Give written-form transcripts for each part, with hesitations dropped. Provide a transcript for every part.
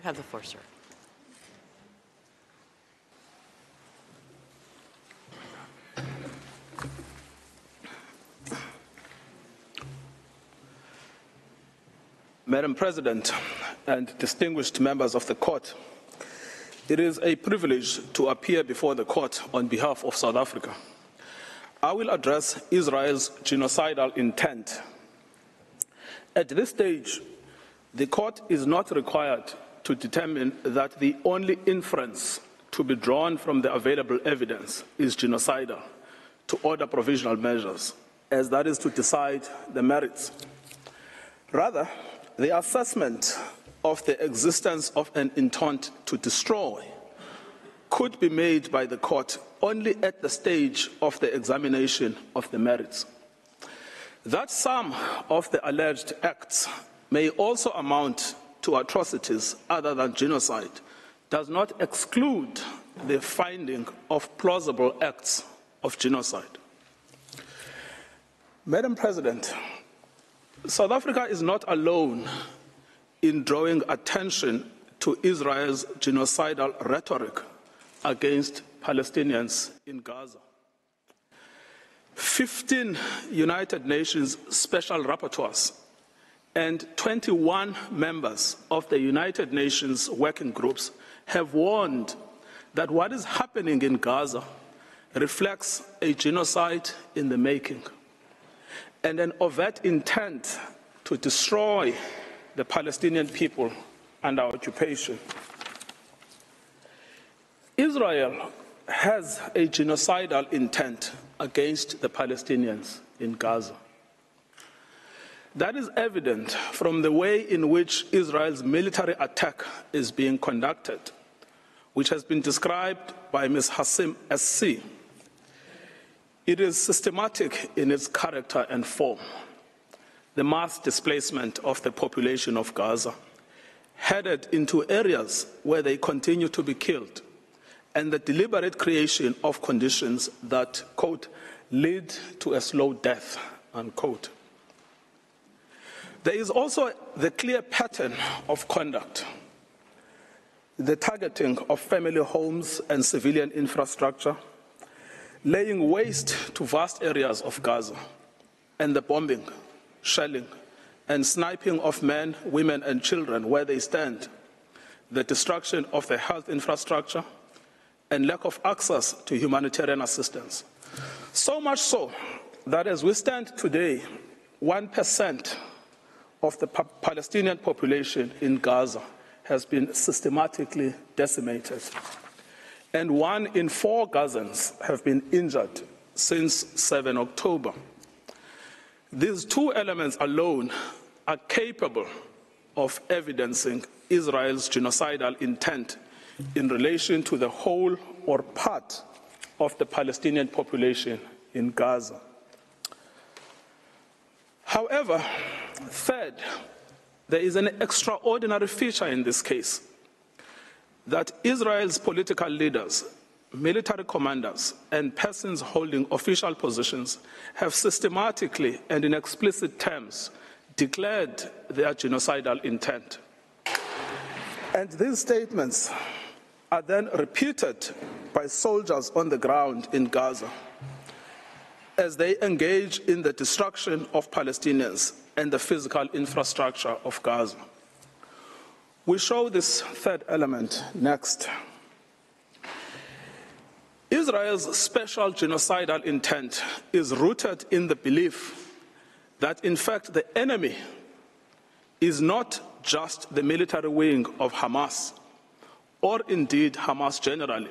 You have the floor, sir. Madam President and distinguished members of the court, it is a privilege to appear before the court on behalf of South Africa. I will address Israel's genocidal intent. At this stage, the court is not required to determine that the only inference to be drawn from the available evidence is genocidal to order provisional measures, as that is to decide the merits. Rather, the assessment of the existence of an intent to destroy could be made by the court only at the stage of the examination of the merits. That some of the alleged acts may also amount to atrocities other than genocide does not exclude the finding of plausible acts of genocide. Madam President, South Africa is not alone in drawing attention to Israel's genocidal rhetoric against Palestinians in Gaza. 15 United Nations special rapporteurs and 21 members of the United Nations working groups have warned that what is happening in Gaza reflects a genocide in the making and an overt intent to destroy the Palestinian people under occupation. Israel has a genocidal intent against the Palestinians in Gaza. That is evident from the way in which Israel's military attack is being conducted, which has been described by Ms. Hassim SC. It is systematic in its character and form. The mass displacement of the population of Gaza, headed into areas where they continue to be killed, and the deliberate creation of conditions that, quote, lead to a slow death, unquote. There is also the clear pattern of conduct, the targeting of family homes and civilian infrastructure, laying waste to vast areas of Gaza, and the bombing, shelling, and sniping of men, women, and children where they stand, the destruction of the health infrastructure, and lack of access to humanitarian assistance. So much so that as we stand today, 1% of the Palestinian population in Gaza has been systematically decimated, and 1 in 4 Gazans have been injured since 7 October. These two elements alone are capable of evidencing Israel's genocidal intent in relation to the whole or part of the Palestinian population in Gaza. However, third, there is an extraordinary feature in this case, that Israel's political leaders, military commanders, and persons holding official positions have systematically and in explicit terms declared their genocidal intent. And these statements are then repeated by soldiers on the ground in Gaza as they engage in the destruction of Palestinians and the physical infrastructure of Gaza. We show this third element next. Israel's special genocidal intent is rooted in the belief that, in fact, the enemy is not just the military wing of Hamas, or indeed Hamas generally,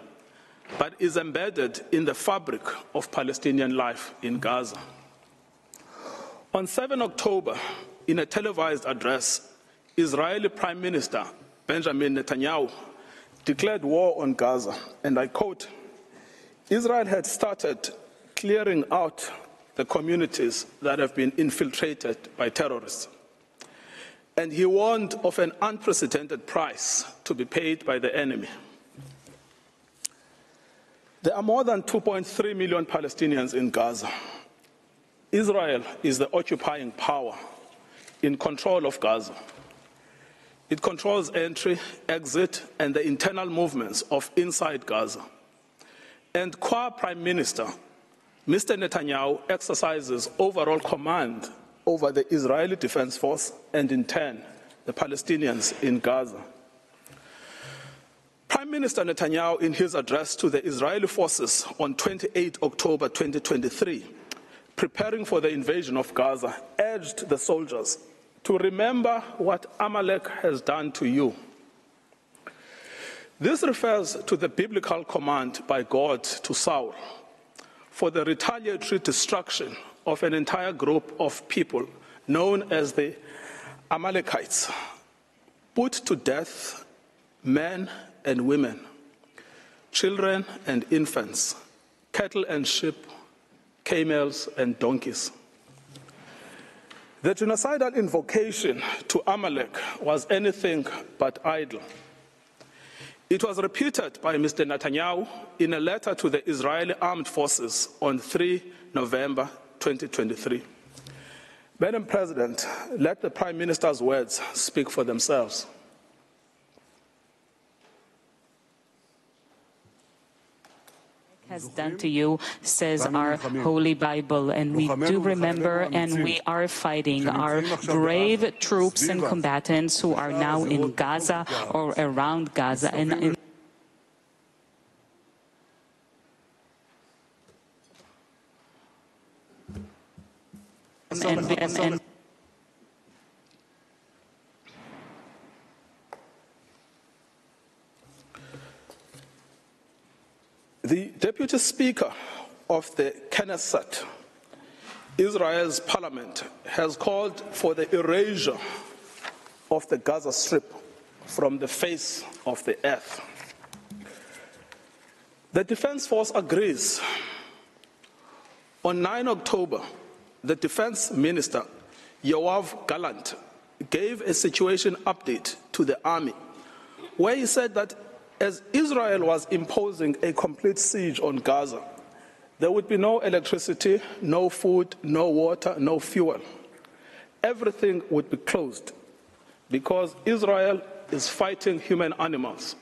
but is embedded in the fabric of Palestinian life in Gaza. On 7 October, in a televised address, Israeli Prime Minister Benjamin Netanyahu declared war on Gaza, and I quote, Israel had started clearing out the communities that have been infiltrated by terrorists. And he warned of an unprecedented price to be paid by the enemy. There are more than 2.3 million Palestinians in Gaza. Israel is the occupying power in control of Gaza. It controls entry, exit, and the internal movements of inside Gaza. And qua Prime Minister, Mr. Netanyahu exercises overall command over the Israeli Defense Force and, in turn, the Palestinians in Gaza. Prime Minister Netanyahu, in his address to the Israeli forces on 28 October 2023, preparing for the invasion of Gaza, urged the soldiers to remember what Amalek has done to you. This refers to the biblical command by God to Saul for the retaliatory destruction of an entire group of people known as the Amalekites. Put to death men and women, children and infants, cattle and sheep, camels and donkeys. The genocidal invocation to Amalek was anything but idle. It was repeated by Mr. Netanyahu in a letter to the Israeli Armed Forces on 3 November 2023. Madam President, let the Prime Minister's words speak for themselves. Has done to you, says our Holy Bible, and we do remember and we are fighting our brave troops and combatants who are now in Gaza or around Gaza and The Deputy Speaker of the Knesset, Israel's parliament, has called for the erasure of the Gaza Strip from the face of the earth. The Defense Force agrees. On 9 October, the Defense Minister, Yoav Gallant, gave a situation update to the army, where he said that as Israel was imposing a complete siege on Gaza, there would be no electricity, no food, no water, no fuel. Everything would be closed because Israel is fighting human animals.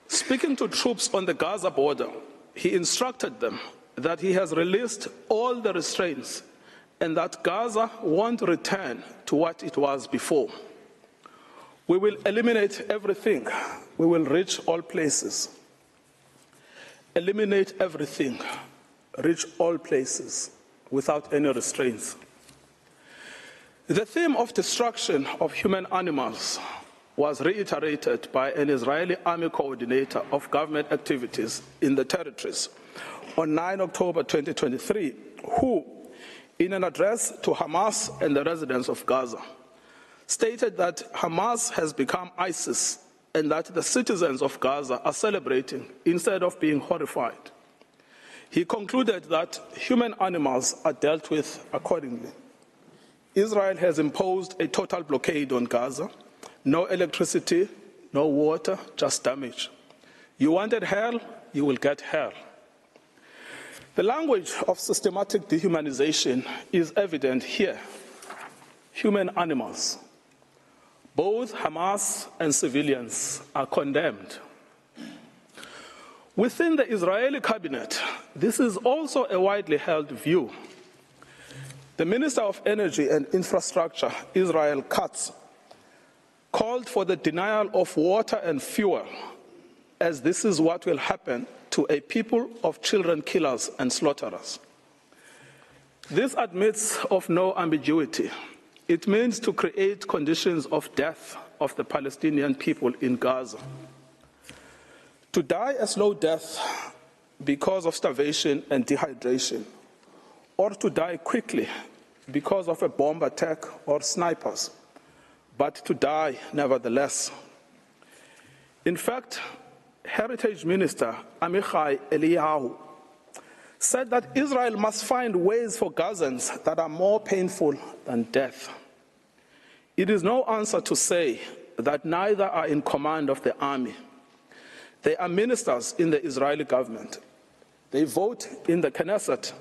Speaking to troops on the Gaza border, he instructed them that he has released all the restraints and that Gaza won't return to what it was before. We will eliminate everything. We will reach all places. Eliminate everything. Reach all places without any restraints. The theme of destruction of human animals was reiterated by an Israeli army coordinator of government activities in the territories on 9 October 2023, who, in an address to Hamas and the residents of Gaza, stated that Hamas has become ISIS and that the citizens of Gaza are celebrating instead of being horrified. He concluded that human animals are dealt with accordingly. Israel has imposed a total blockade on Gaza. No electricity, no water, just damage. You wanted hell, you will get hell. The language of systematic dehumanization is evident here. Human animals. Both Hamas and civilians are condemned. Within the Israeli cabinet, this is also a widely held view. The Minister of Energy and Infrastructure, Israel Katz, called for the denial of water and fuel, as this is what will happen to a people of children killers and slaughterers. This admits of no ambiguity. It means to create conditions of death of the Palestinian people in Gaza. To die a slow death because of starvation and dehydration, or to die quickly because of a bomb attack or snipers, but to die nevertheless. In fact, Heritage Minister Amichai Eliyahu said that Israel must find ways for Gazans that are more painful than death. It is no answer to say that neither are in command of the army. They are ministers in the Israeli government. They vote in the Knesset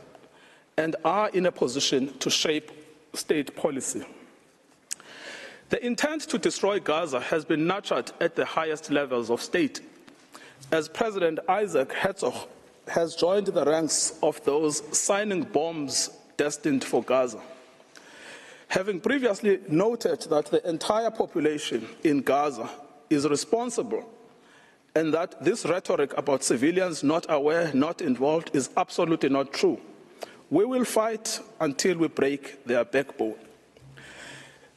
and are in a position to shape state policy. The intent to destroy Gaza has been nurtured at the highest levels of state, as President Isaac Herzog has joined the ranks of those signing bombs destined for Gaza. Having previously noted that the entire population in Gaza is responsible and that this rhetoric about civilians not aware, not involved is absolutely not true, we will fight until we break their backbone.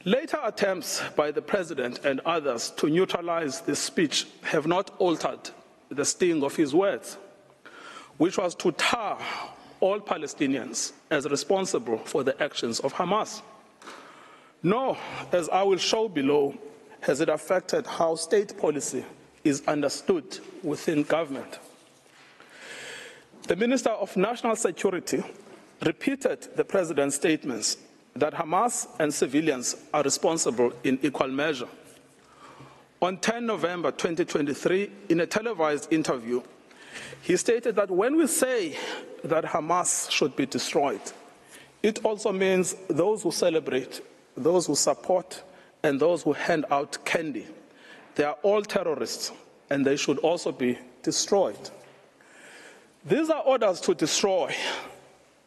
Later attempts by the President and others to neutralize this speech have not altered the sting of his words, which was to tar all Palestinians as responsible for the actions of Hamas. Nor, as I will show below, has it affected how state policy is understood within government. The Minister of National Security repeated the President's statements that Hamas and civilians are responsible in equal measure. On 10 November 2023, in a televised interview, he stated that when we say that Hamas should be destroyed, it also means those who celebrate, those who support, and those who hand out candy. They are all terrorists, and they should also be destroyed. These are orders to destroy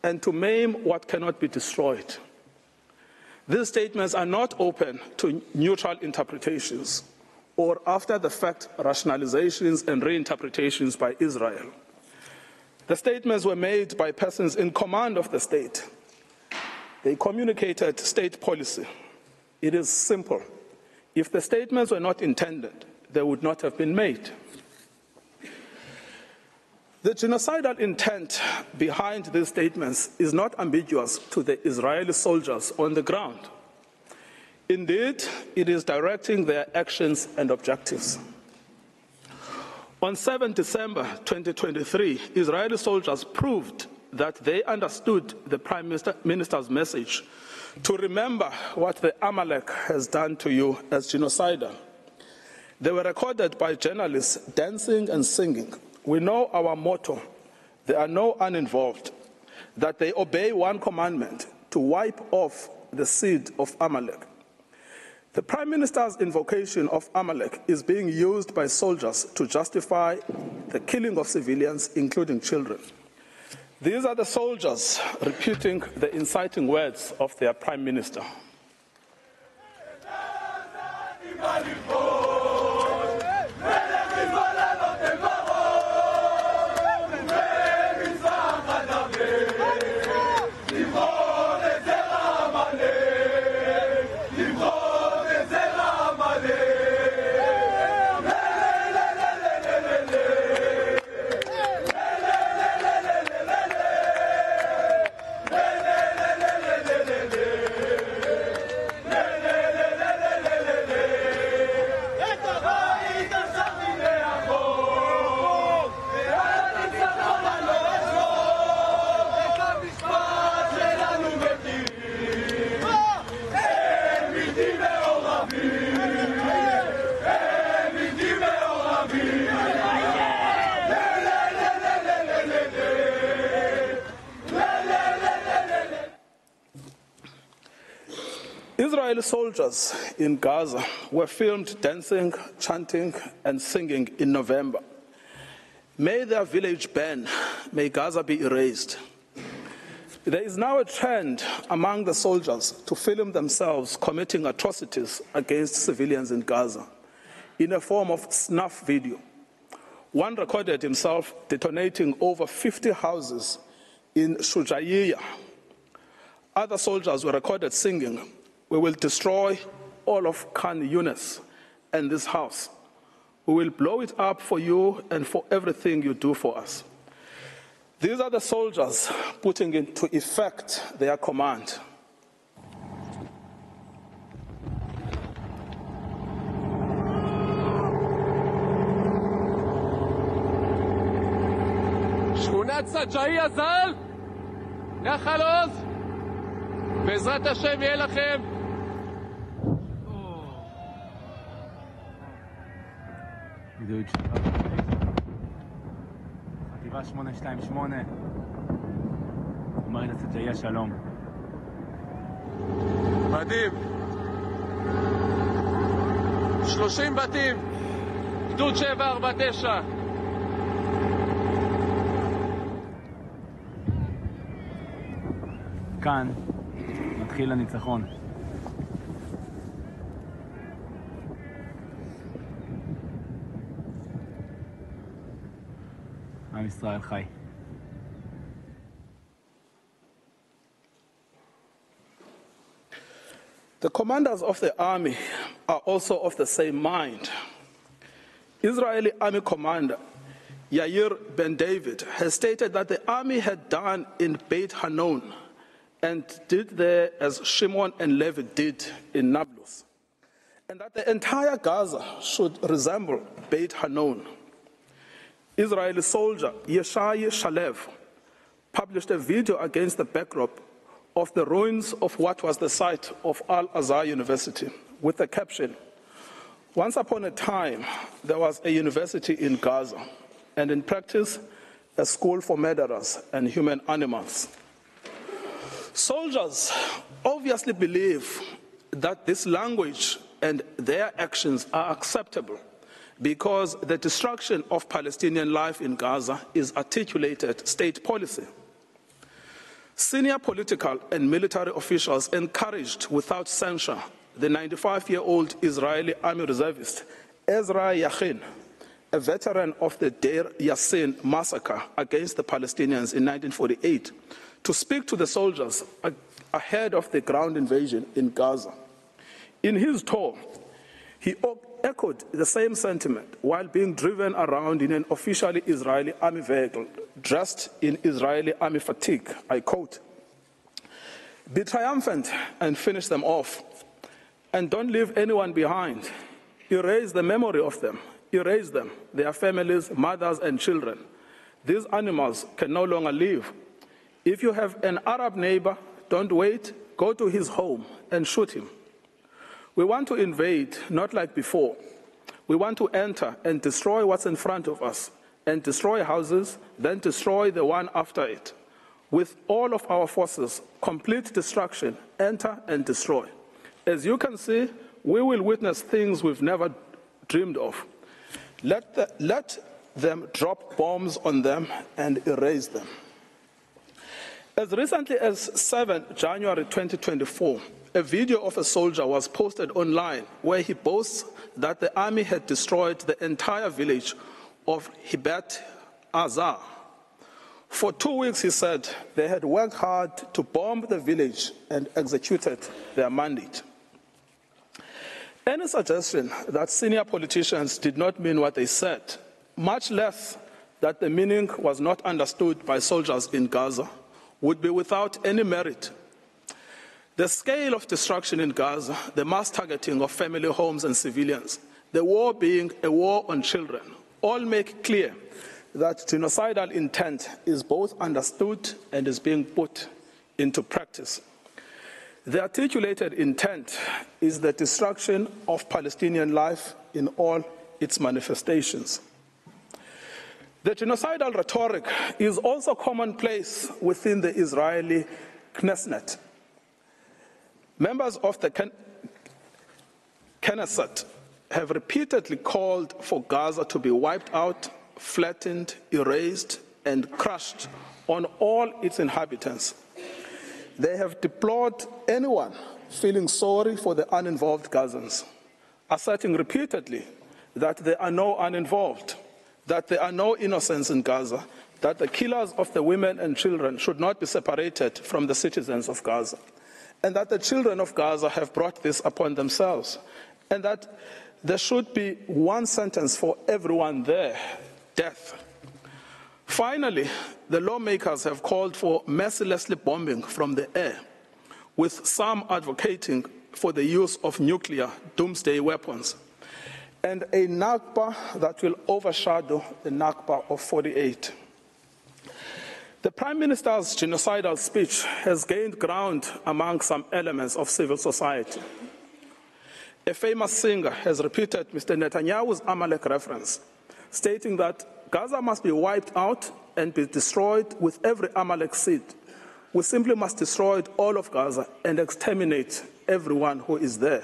and to maim what cannot be destroyed. These statements are not open to neutral interpretations or after-the-fact rationalizations and reinterpretations by Israel. The statements were made by persons in command of the state. They communicated state policy. It is simple. If the statements were not intended, they would not have been made. The genocidal intent behind these statements is not ambiguous to the Israeli soldiers on the ground. Indeed, it is directing their actions and objectives. On 7 December 2023, Israeli soldiers proved that they understood the Prime Minister's message to remember what the Amalek has done to you as genocidal. They were recorded by journalists dancing and singing. We know our motto, there are no uninvolved, that they obey one commandment, to wipe off the seed of Amalek. The Prime Minister's invocation of Amalek is being used by soldiers to justify the killing of civilians, including children. These are the soldiers repeating the inciting words of their Prime Minister. Israeli soldiers in Gaza were filmed dancing, chanting, and singing in November. May their village burn, may Gaza be erased. There is now a trend among the soldiers to film themselves committing atrocities against civilians in Gaza in a form of snuff video. One recorded himself detonating over 50 houses in Shujaiya. Other soldiers were recorded singing, "We will destroy all of Khan Yunis and this house. We will blow it up for you and for everything you do for us." These are the soldiers putting into effect their command. שכונת סג'אעיה ז"ל, נחל עוז, בעזרת השם יהיה לכם. חטיבה 828, אומרת סג'אעיה שלום. מדהים. 30 בתים, גדוד 749. כאן מתחיל הניצחון. עם ישראל חי. The commanders of the army are also of the same mind. Israeli army commander Yair Ben David has stated that the army had done in Beit Hanon and did there as Shimon and Levi did in Nablus, and that the entire Gaza should resemble Beit Hanon. Israeli soldier Yeshai Shalev published a video against the backdrop of the ruins of what was the site of Al-Azhar University with the caption, "Once upon a time, there was a university in Gaza, and in practice, a school for murderers and human animals." Soldiers obviously believe that this language and their actions are acceptable because the destruction of Palestinian life in Gaza is articulated state policy. Senior political and military officials encouraged without censure the 95-year-old Israeli army reservist Ezra Yachin, a veteran of the Deir Yassin massacre against the Palestinians in 1948, to speak to the soldiers ahead of the ground invasion in Gaza. In his tour, he echoed the same sentiment while being driven around in an officially Israeli army vehicle, dressed in Israeli army fatigue. I quote, "Be triumphant and finish them off, and don't leave anyone behind. Erase the memory of them. Erase them, their families, mothers, and children. These animals can no longer live. If you have an Arab neighbor, don't wait, go to his home and shoot him. We want to invade, not like before. We want to enter and destroy what's in front of us, and destroy houses, then destroy the one after it. With all of our forces, complete destruction, enter and destroy. As you can see, we will witness things we've never dreamed of. Let them drop bombs on them and erase them." As recently as 7 January 2024, a video of a soldier was posted online where he boasts that the army had destroyed the entire village of Hibat Azar. For 2 weeks, he said, they had worked hard to bomb the village and executed their mandate. Any suggestion that senior politicians did not mean what they said, much less that the meaning was not understood by soldiers in Gaza, would be without any merit. The scale of destruction in Gaza, the mass targeting of family homes and civilians, the war being a war on children, all make clear that genocidal intent is both understood and is being put into practice. The articulated intent is the destruction of Palestinian life in all its manifestations. The genocidal rhetoric is also commonplace within the Israeli Knesset. Members of the Knesset have repeatedly called for Gaza to be wiped out, flattened, erased, and crushed on all its inhabitants. They have deplored anyone feeling sorry for the uninvolved Gazans, asserting repeatedly that there are no uninvolved, that there are no innocents in Gaza, that the killers of the women and children should not be separated from the citizens of Gaza, and that the children of Gaza have brought this upon themselves, and that there should be one sentence for everyone there, death. Finally, the lawmakers have called for mercilessly bombing from the air, with some advocating for the use of nuclear doomsday weapons, and a Nakba that will overshadow the Nakba of 48. The Prime Minister's genocidal speech has gained ground among some elements of civil society. A famous singer has repeated Mr. Netanyahu's Amalek reference, stating that Gaza must be wiped out and be destroyed with every Amalek seed. We simply must destroy all of Gaza and exterminate everyone who is there.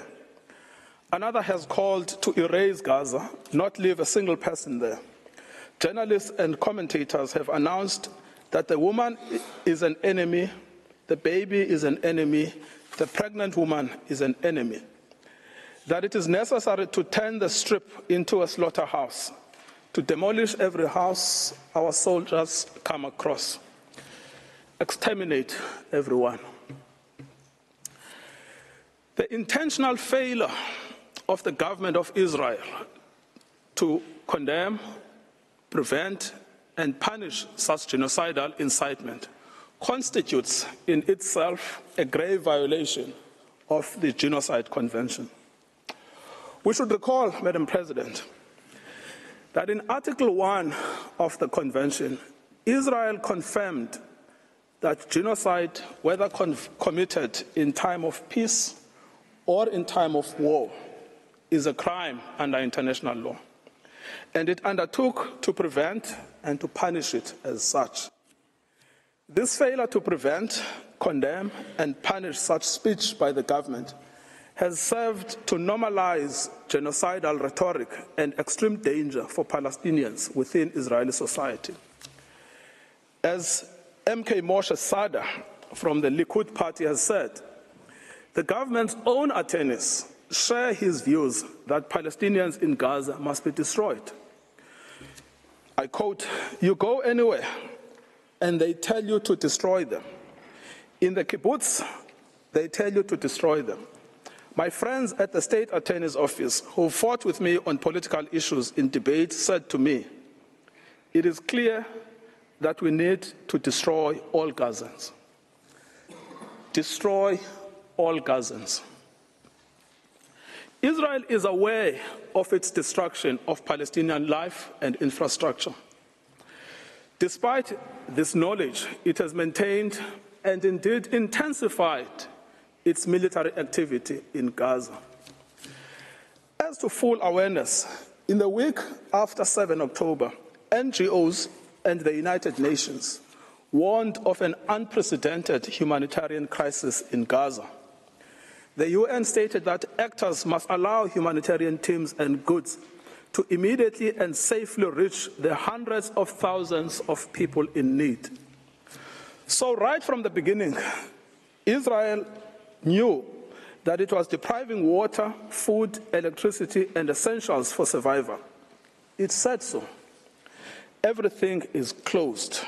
Another has called to erase Gaza, not leave a single person there. Journalists and commentators have announced that the woman is an enemy, the baby is an enemy, the pregnant woman is an enemy, that it is necessary to turn the strip into a slaughterhouse, to demolish every house our soldiers come across, exterminate everyone. The intentional failure of the government of Israel to condemn, prevent, and punish such genocidal incitement constitutes in itself a grave violation of the Genocide Convention. We should recall, Madam President, that in Article 1 of the Convention, Israel confirmed that genocide, whether committed in time of peace or in time of war, is a crime under international law, and it undertook to prevent and to punish it as such. This failure to prevent, condemn, and punish such speech by the government has served to normalize genocidal rhetoric and extreme danger for Palestinians within Israeli society. As MK Moshe Sada from the Likud party has said, the government's own attorneys share his views that Palestinians in Gaza must be destroyed. I quote, "You go anywhere and they tell you to destroy them. In the kibbutz, they tell you to destroy them. My friends at the state attorney's office who fought with me on political issues in debate said to me, it is clear that we need to destroy all Gazans. Destroy all Gazans." Israel is aware of its destruction of Palestinian life and infrastructure. Despite this knowledge, it has maintained and indeed intensified its military activity in Gaza. As to full awareness, in the week after 7 October, NGOs and the United Nations warned of an unprecedented humanitarian crisis in Gaza. The UN stated that actors must allow humanitarian teams and goods to immediately and safely reach the hundreds of thousands of people in need. So right from the beginning, Israel knew that it was depriving water, food, electricity, and essentials for survival. It said so. Everything is closed.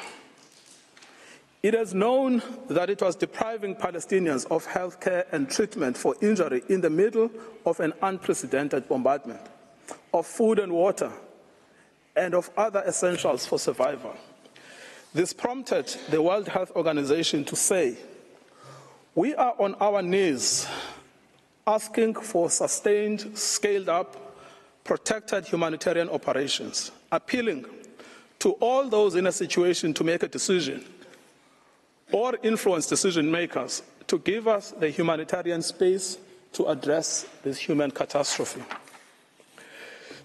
It has known that it was depriving Palestinians of health care and treatment for injury in the middle of an unprecedented bombardment, of food and water, and of other essentials for survival. This prompted the World Health Organization to say, "We are on our knees asking for sustained, scaled-up, protected humanitarian operations, appealing to all those in a situation to make a decision or influence decision makers to give us the humanitarian space to address this human catastrophe."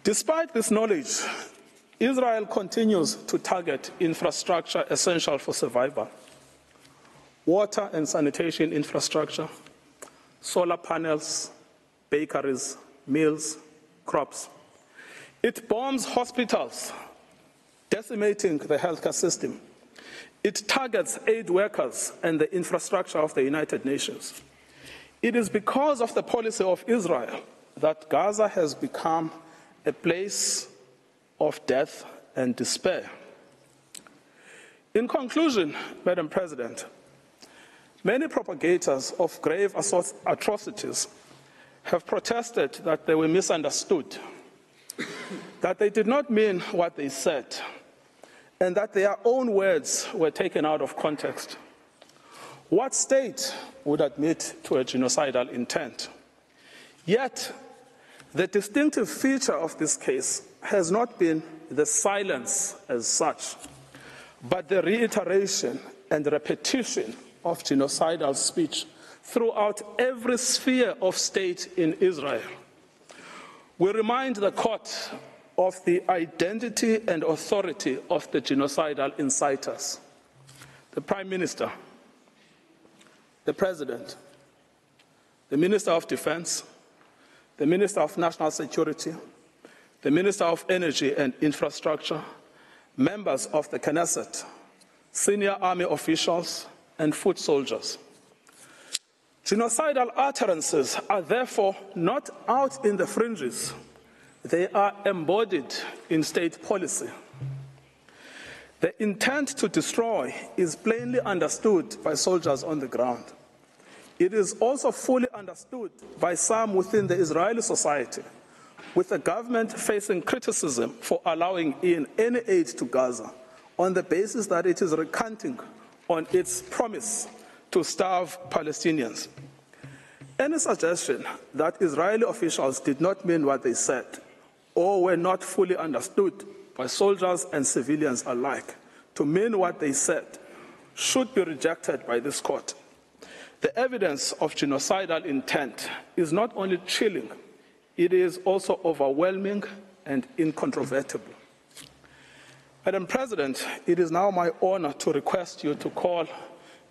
Despite this knowledge, Israel continues to target infrastructure essential for survival: water and sanitation infrastructure, solar panels, bakeries, mills, crops. It bombs hospitals, decimating the healthcare system. It targets aid workers and the infrastructure of the United Nations. It is because of the policy of Israel that Gaza has become a place of death and despair. In conclusion, Madam President, many propagators of grave atrocities have protested that they were misunderstood, that they did not mean what they said, and that their own words were taken out of context. What state would admit to a genocidal intent? Yet, the distinctive feature of this case has not been the silence as such, but the reiteration and repetition of genocidal speech throughout every sphere of state in Israel. We remind the court of the identity and authority of the genocidal inciters: the Prime Minister, the President, the Minister of Defense, the Minister of National Security, the Minister of Energy and Infrastructure, members of the Knesset, senior army officials, and foot soldiers. Genocidal utterances are therefore not out in the fringes. They are embodied in state policy. The intent to destroy is plainly understood by soldiers on the ground. It is also fully understood by some within the Israeli society, with the government facing criticism for allowing in any aid to Gaza on the basis that it is recanting on its promise to starve Palestinians. Any suggestion that Israeli officials did not mean what they said or were not fully understood by soldiers and civilians alike to mean what they said should be rejected by this court. The evidence of genocidal intent is not only chilling, it is also overwhelming and incontrovertible. Madam President, it is now my honor to request you to call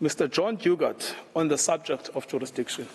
Mr. John Dugard on the subject of jurisdiction.